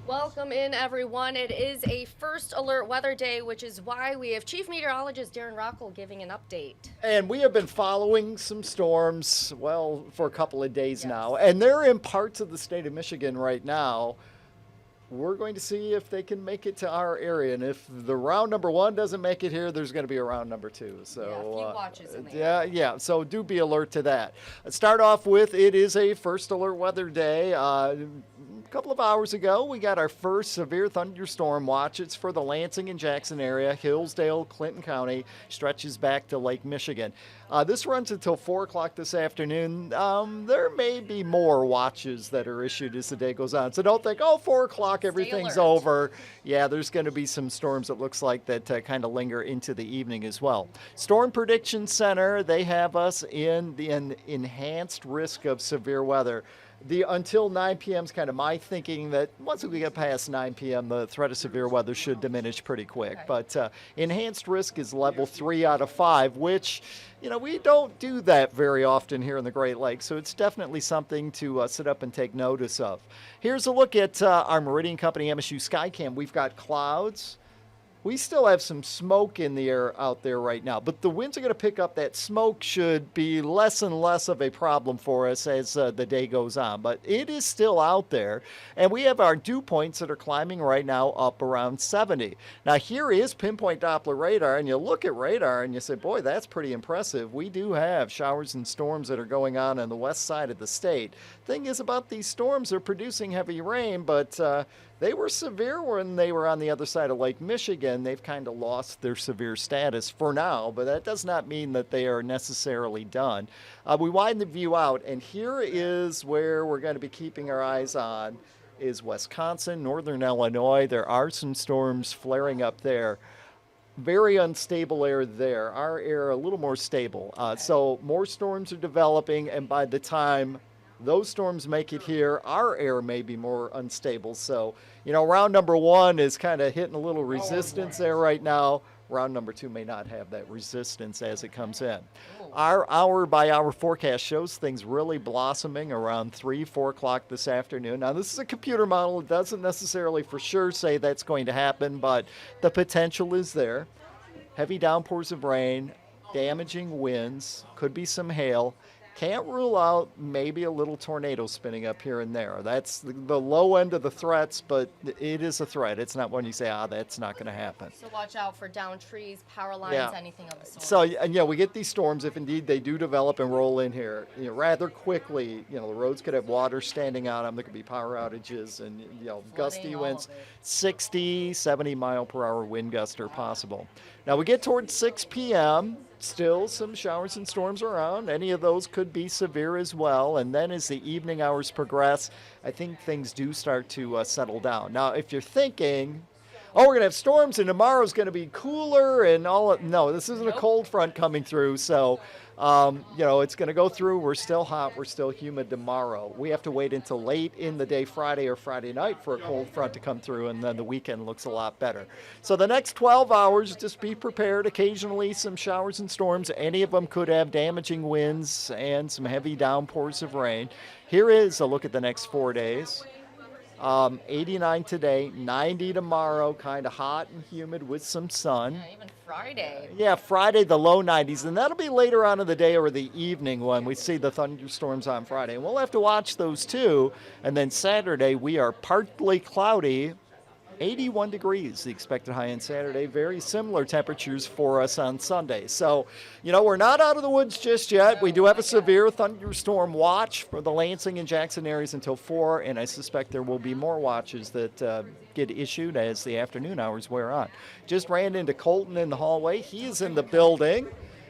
Welcome in, everyone. It is a first alert weather day, which is why we have Chief Meteorologist Darren Rockel giving an update. And we have been following some storms, well, for a couple of days Yes. now. And they're in parts of the state of Michigan right now. We're going to see if they can make it to our area. And if the round number one doesn't make it here, there's going to be a round number two. So, Yeah, a few watches in there. yeah. So do be alert to that. Let's start off with it is a first alert weather day. A couple of hours ago, we got our first severe thunderstorm watch. It's for the Lansing and Jackson area, Hillsdale, Clinton County, stretches back to Lake Michigan. This runs until 4 o'clock this afternoon. There may be more watches that are issued as the day goes on. So don't think, 4 o'clock, everything's alert. over. Yeah, there's going to be some storms that looks like that kind of linger into the evening as well. Storm Prediction Center, they have us in the enhanced risk of severe weather. Until 9 p.m. is kind of my thinking that once we get past 9 p.m., the threat of severe weather should diminish pretty quick. Okay. But enhanced risk is level 3 out of 5, which, we don't do that very often here in the Great Lakes. So it's definitely something to sit up and take notice of. Here's a look at our Meridian Company MSU Skycam. We've got clouds. We still have some smoke in the air out there right now, but the winds are going to pick up. That smoke should be less and less of a problem for us as the day goes on, but it is still out there. And we have our dew points that are climbing right now up around 70. Now here is pinpoint Doppler radar, and you look at radar and you say, boy, that's pretty impressive. We do have showers and storms that are going on the west side of the state. Thing is about these storms, they're producing heavy rain, but they were severe when they were on the other side of Lake Michigan. They've kind of lost their severe status for now, but that does not mean that they are necessarily done. We widen the view out, and here is where we're going to be keeping our eyes on is Wisconsin, northern Illinois. There are some storms flaring up there. Very unstable air there. Our air a little more stable. So more storms are developing, and by the time those storms make it here, our air may be more unstable. So, round number one is kind of hitting a little resistance there right now. Round number two may not have that resistance as it comes in. Our hour-by-hour forecast shows things really blossoming around 3, 4 o'clock this afternoon. Now, this is a computer model. It doesn't necessarily for sure say that's going to happen, but the potential is there. Heavy downpours of rain, damaging winds, could be some hail. Can't rule out maybe a little tornado spinning up here and there. That's the low end of the threats, but it is a threat. It's not one you say, that's not going to happen. So watch out for downed trees, power lines, Yeah. anything of the sort. So, and we get these storms if indeed they do develop and roll in here rather quickly. The roads could have water standing on them. There could be power outages and, gusty all winds. of it. 60, 70 mile per hour wind gusts are possible. Now we get towards 6 p.m. Still some showers and storms around. Any of those could be severe as well. And then as the evening hours progress, I think things do start to settle down. Now, if you're thinking, we're going to have storms and tomorrow's going to be cooler and all. No, this isn't a cold front coming through. So, it's going to go through. We're still hot. We're still humid tomorrow. We have to wait until late in the day, Friday or Friday night, for a cold front to come through, and then the weekend looks a lot better. So the next 12 hours, just be prepared. Occasionally some showers and storms. Any of them could have damaging winds and some heavy downpours of rain. Here is a look at the next 4 days. 89 today, 90 tomorrow, kind of hot and humid with some sun. Yeah, even Friday. Yeah, Friday, the low 90s, and that'll be later on in the day or the evening when we see the thunderstorms on Friday. And we'll have to watch those too. And then Saturday, we are partly cloudy, 81 degrees, the expected high on Saturday. Very similar temperatures for us on Sunday. So, we're not out of the woods just yet. We do have a severe thunderstorm watch for the Lansing and Jackson areas until 4, and I suspect there will be more watches that get issued as the afternoon hours wear on. Just ran into Colton in the hallway. He is in the building.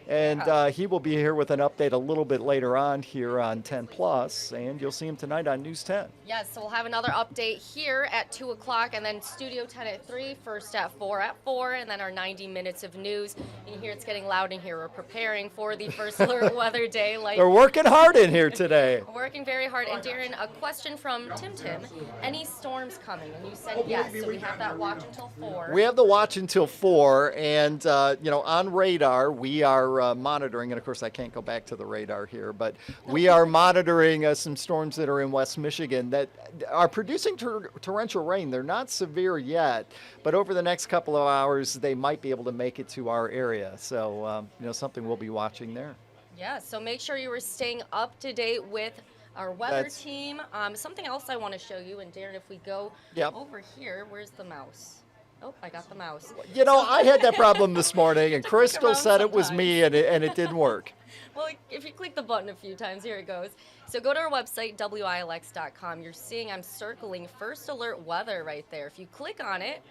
And he will be here with an update a little bit later on here on 10 Plus, and you'll see him tonight on News 10. Yes, so we'll have another update here at 2 o'clock, and then Studio 10 at 3, first at 4, and then our 90 minutes of news. And you hear it's getting loud in here. We're preparing for the first alert weather day. They're working hard in here today. Working very hard. And Darren, a question from Tim. Any storms coming? And you said yes, so we have that watch until 4. We have the watch until 4, and, on radar, we are are monitoring, and of course I can't go back to the radar here, but we are monitoring some storms that are in West Michigan that are producing torrential rain. They're not severe yet, but over the next couple of hours they might be able to make it to our area. So something we'll be watching there. Yeah, so make sure you are staying up to date with our weather team. Something else I want to show you, and Darren, if we go over here, where's the mouse? Oh, I got the mouse. I had that problem this morning, and Crystal said it was me, and it didn't work. Well, if you click the button a few times, here it goes. So go to our website, WILX.com. You're seeing I'm circling First Alert Weather right there. If you click on it,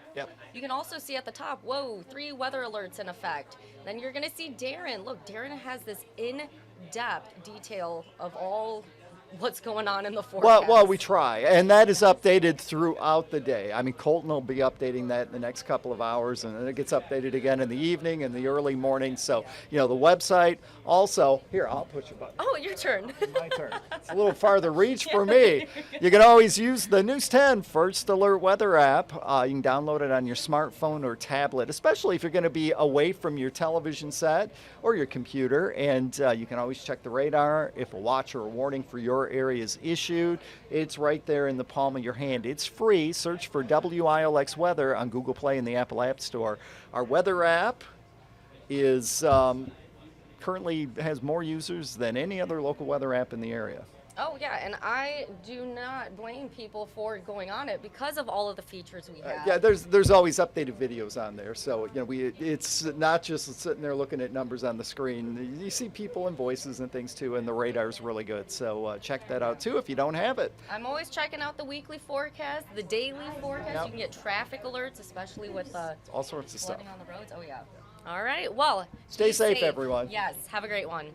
you can also see at the top, 3 weather alerts in effect. Then you're going to see Darren. Look, Darren has this in-depth detail of all what's going on in the forecast. Well, we try, and that is updated throughout the day. I mean, Colton will be updating that in the next couple of hours, and then it gets updated again in the evening and the early morning. So, the website. Also, here, I'll push a button. Oh, your turn. My turn. It's a little farther reach for me. You can always use the News 10 First Alert Weather app. You can download it on your smartphone or tablet, especially if you're going to be away from your television set or your computer. And you can always check the radar if a watch or a warning for your area is issued. It's right there in the palm of your hand. It's free. Search for WILX Weather on Google Play and the Apple App Store. Our weather app is currently has more users than any other local weather app in the area. Oh, yeah, and I do not blame people for going on it because of all of the features we have. There's always updated videos on there, so it's not just sitting there looking at numbers on the screen. You see people and voices and things too, and the radar's really good. So check that out too if you don't have it. I'm always checking out the weekly forecast, the daily forecast. You can get traffic alerts, especially with all sorts of stuff on the roads. Oh yeah. All right. Well, stay safe, everyone. Yes. Have a great one.